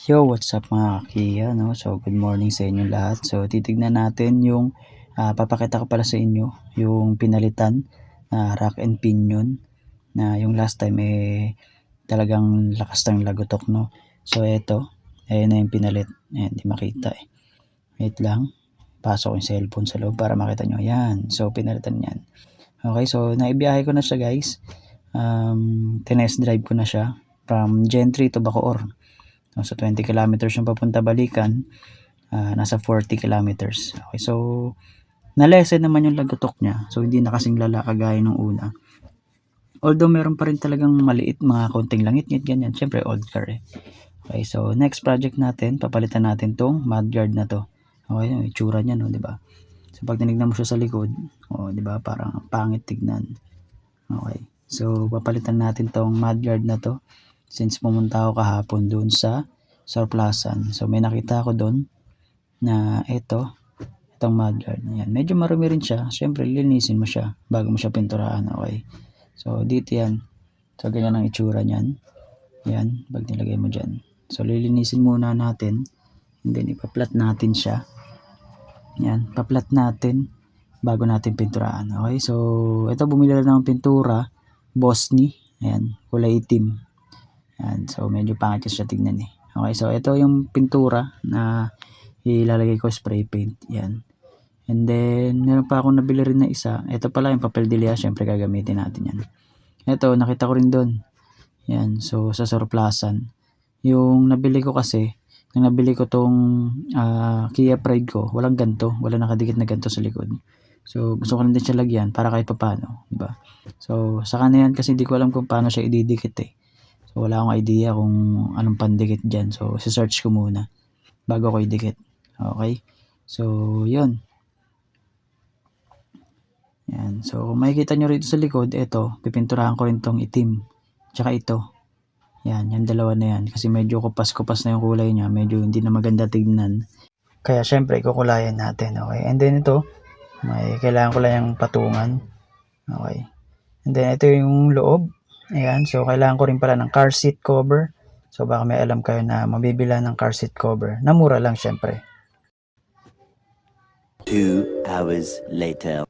Yo, what's up mga Kia, no? So, good morning sa inyo lahat. So, titignan natin yung, papakita ko pala sa inyo, yung pinalitan na rack and pinion na yung last time talagang lakas ng lagotok, no? So, eto, ayan na yung pinalit. Ayan, di makita eh. Wait lang, pasok yung cellphone sa loob para makita nyo. Ayan, so pinalitan yan. Okay, so naibiyahe ko na siya guys. Tinest drive ko na siya from Gentry to Bacoor. So 20 kilometers yung papunta balikan, nasa 40 kilometers. Okay, so na-lessen naman yung lagotok niya. So hindi na kasing lala kagaya nung una. Although meron pa rin talagang maliit, mga konting langit-ngit ganyan. Syempre old car eh. Okay, so next project natin, papalitan natin tong mudguard na to. Okay, yung itsura niya no, 'di ba? So pag tinignan mo siya sa likod, 'di ba, parang pangit tignan. Okay. So papalitan natin tong mudguard na to since pumunta ako kahapon doon sa surplusan. So may nakita ako doon na itong mudguard. Ayan. Medyo marumi rin siya. Siyempre linisin mo siya bago mo siya pinturahan. Okay. So dito yan. So ganyan ang itsura niyan. Yan. Pag nilagay mo dyan. So lilinisin muna natin. And then ipaplat natin siya. Yan. Paplat natin bago natin pinturahan. Okay. So ito, bumili lang ng pintura. Bosni. Ayan. Kulay itim. Yan. So medyo pangit siya tignan eh. Okay, so ito yung pintura na ilalagay ko, spray paint. Yan. And then meron pa akong nabili rin na isa. Ito pala yung papel dilia, syempre gagamitin natin yan. Ito nakita ko rin doon. Yan, so sa surplusan. Yung nabili ko kasi, yung nabili ko tong Kia Pride ko, walang ganto, wala nakadikit na ganto sa likod. So gusto ko rin din siya lagyan para kahit papaano, di ba? So sa kanya yan kasi hindi ko alam kung paano siya ididikit eh. So wala akong idea kung anong pandikit dyan. So search ko muna bago ko idikit. Okay. So yun. Yan. So kung makikita nyo rito sa likod, ito, pipinturahan ko rin tong itim. Tsaka ito. Yan, yung dalawa na yan. Kasi medyo kupas-kupas na yung kulay niya. Medyo hindi na maganda tignan. Kaya syempre, kukulayan natin. Okay. And then ito, may kailangan ko lang yung patungan. Okay. And then ito yung loob. Ayan, so kailangan ko rin pala ng car seat cover. So baka may alam kayo na mabibila ng car seat cover. Na mura lang syempre. 2 hours later.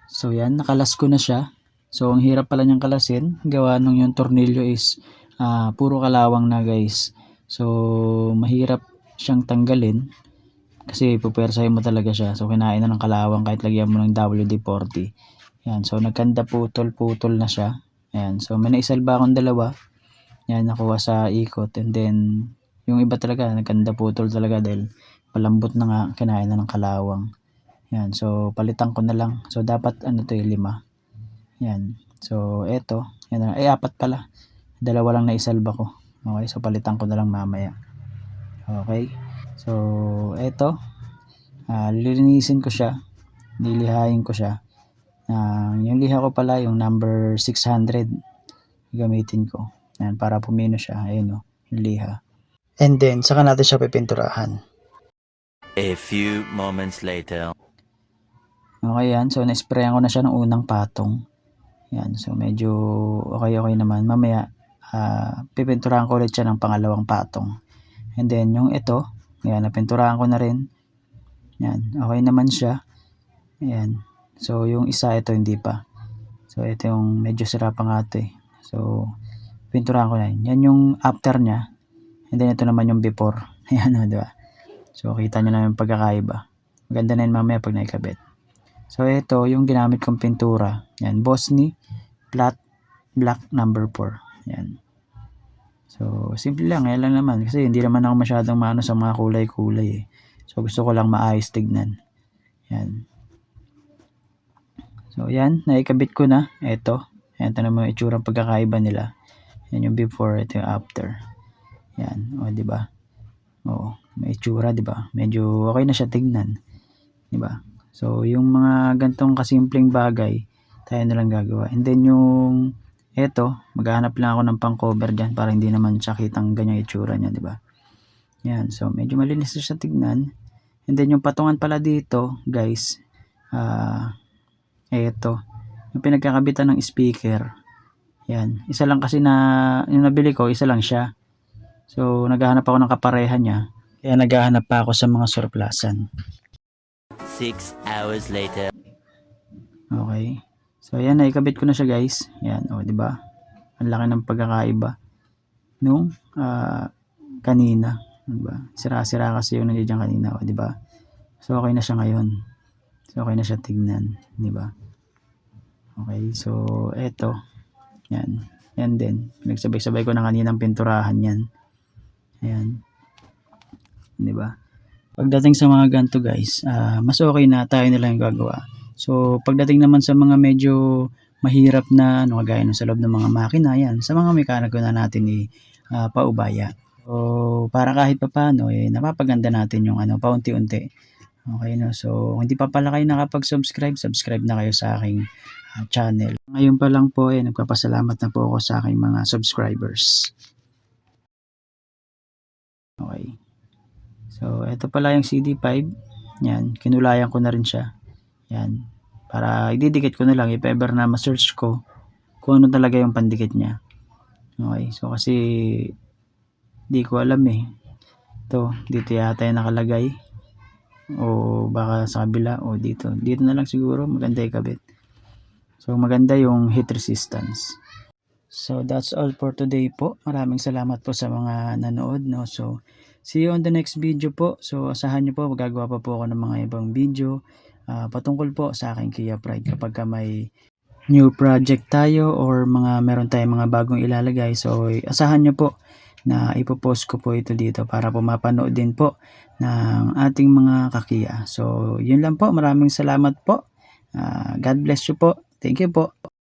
So yan, nakalas ko na siya. So ang hirap pala niyang kalasin. Gawa nung yung tornilyo is puro kalawang na guys. So mahirap siyang tanggalin. Kasi pupersahin mo talaga siya. So kinain na ng kalawang kahit lagyan mo ng WD-40. Yan, so nagkanda putol-putol na siya. Ayan, so may naisalba akong dalawa. Yan, nakuha sa ikot. And then, yung iba talaga, nagkanda putol talaga dahil palambot na nga, kinain na ng kalawang. Yan, so palitan ko na lang. So dapat, 5. Yan, so eto. Yan na, 4 pala. Dalawa lang naisalba ko. Okay, so palitan ko na lang mamaya. Okay, so eto. Lilinisin ko siya. Lilihain ko siya. Yung liha ko pala, yung number 600 gamitin ko. Yan, para pumino siya. Ayun o, yung liha. And then, saka natin siya pipinturahan. A few moments later. Okay yan. So, na-sprayan ko na siya ng unang patong. Yan. So, medyo okay naman. Mamaya, pipinturahan ko ulit siya ng pangalawang patong. And then, yung ito, yan, napinturahan ko na rin. Yan. Okay naman siya. Yan. So, yung isa, ito hindi pa. So, ito yung medyo sira pa nga ito eh. So, pinturahan ko na yun. Yan yung after niya. And then, ito naman yung before. Ayan o, diba? So, kita nyo na yung pagkakaiba. Maganda na yun mamaya pag naikabit. So, ito yung ginamit kong pintura. Yan, Bosni Flat Black number 4. Yan. So, simple lang. Yan lang naman. Kasi hindi naman ako masyadong maano sa mga kulay-kulay eh. So, gusto ko lang maayos tignan. Yan. So, yan. Naikabit ko na. Ito. Yan. Ito naman yung itsura pagkakaiba nila. Yan yung before. Ito yung after. Yan. O, diba? O, may itsura, diba? Medyo okay na siya tignan. Diba? So, yung mga gantong kasimpleng bagay, tayo na lang gagawa. And then, yung ito, maghahanap lang ako ng pang-cover dyan para hindi naman siya kitang ganyang itsura niya, diba? Yan. So, medyo malinis na siya tignan. And then, yung patungan pala dito, guys, ito, yung pinagkakabitan ng speaker. Yan, isa lang kasi na yung nabili ko, isa lang siya. So naghahanap ako ng kapareha niya. Kaya naghahanap pa ako sa mga surplusan. 6 hours later. Okay. So ayan, naikabit ko na siya guys. Yan, o, di ba? Ang laki ng pagkakaiba nung kanina, di ba? Sira-sira kasi yung nandiyan kanina, o, di ba? So okay na siya ngayon. So okay na siya tignan, di ba? Okay, so eto. Yan. Yan din. Nagsabay-sabay ko na kaninang pinturahan yan. Ayan. Di ba? Pagdating sa mga ganito guys, mas okay na tayo nila yung gagawa. So pagdating naman sa mga medyo mahirap na kagaya ng sa loob ng mga makina, yan, sa mga mekaniko na natin paubaya. So para kahit papaano napapaganda natin yung paunti-unti. Okay, no? So hindi pa pala kayo nakapag-subscribe, subscribe na kayo sa aking channel. Ngayon pa lang po nagpapasalamat na po ako sa aking mga subscribers. Okay. So ito pala yung CD5. Yan, kinulayan ko na rin siya. Yan. Para ididikit ko na lang if ever na ma-search ko kung ano talaga yung pandikit niya. Okay, so kasi di ko alam Ito, dito yata yung nakalagay. O baka sa kabila o dito. Dito na lang siguro maganda ikabit. So maganda yung heat resistance. So that's all for today po. Maraming salamat po sa mga nanood, no. So see you on the next video po. So asahan niyo po, magagawa pa po ako ng mga ibang video patungkol po sa aking Kia Pride kapag may new project tayo or meron tayong mga bagong ilalagay. So asahan niyo po na ipopost ko po ito dito para po mapanood din po ng ating mga kakia. So yun lang po. Maraming salamat po. God bless you po. Thank you po.